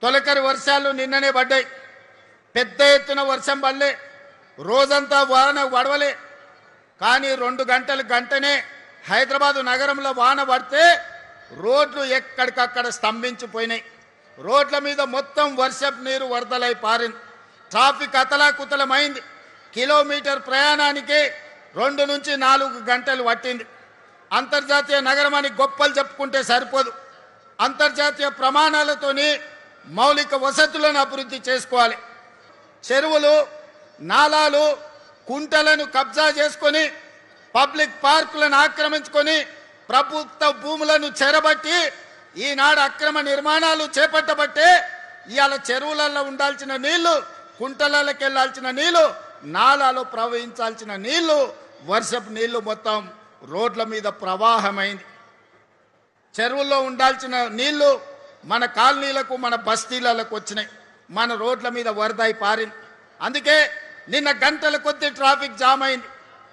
తొలకరి వర్షాలు నిన్ననే పడ్డాయి. పెద్ద ఎత్తున వర్షం పడలే, రోజంతా వాన పడవలే. కానీ 2 గంటనే హైదరాబాదు నగరంలో వాన పడితే రోడ్లు ఎక్కడికక్కడ స్తంభించిపోయినాయి. రోడ్ల మీద మొత్తం వర్షపు నీరు వరదలై పారింది. ట్రాఫిక్ అతలాకుతలమైంది. కిలోమీటర్ ప్రయాణానికి 2 నుంచి 4 గంటలు పట్టింది. అంతర్జాతీయ నగరం అని గొప్పలు చెప్పుకుంటే సరిపోదు. అంతర్జాతీయ ప్రమాణాలతోని మౌలిక వసతులను అభివృద్ధి చేసుకోవాలి. చెరువులు, నాలాలు, కుంటలను కబ్జా చేసుకొని, పబ్లిక్ పార్కులను ఆక్రమించుకొని, ప్రభుత్వ భూములను చెరబట్టి ఈనాడు అక్రమ నిర్మాణాలు చేపట్టబట్టే ఇవాళ చెరువులలో ఉండాల్సిన నీళ్లు, కుంటలకి వెళ్లాల్సిన నీళ్లు, నాలాలో ప్రవహించాల్సిన నీళ్లు, వర్షపు నీళ్లు మొత్తం రోడ్ల మీద ప్రవాహమైంది. చెరువుల్లో ఉండాల్సిన నీళ్లు మన కాలనీలకు, మన బస్తీలకు వచ్చినాయి. మన రోడ్ల మీద వరదై పారింది. అందుకే నిన్న గంటల కొద్దీ ట్రాఫిక్ జామ్ అయింది.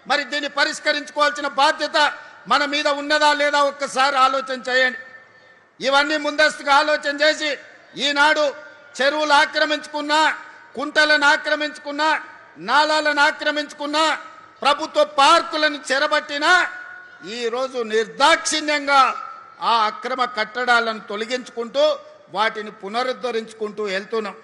మరి దీన్ని పరిష్కరించుకోవాల్సిన బాధ్యత మన మీద ఉన్నదా లేదా ఒక్కసారి ఆలోచన చేయండి. ఇవన్నీ ముందస్తుగా ఆలోచన చేసి ఈనాడు చెరువులు ఆక్రమించుకున్నా, కుంటలను ఆక్రమించుకున్నా, నాలాలను ఆక్రమించుకున్నా, ప్రభుత్వ పార్కులను చెరబట్టినా ఈరోజు నిర్దాక్షిణ్యంగా ఆ అక్రమ కట్టడాలను తొలగించుకుంటూ వాటిని పునరుద్ధరించుకుంటూ వెళ్తున్నాం.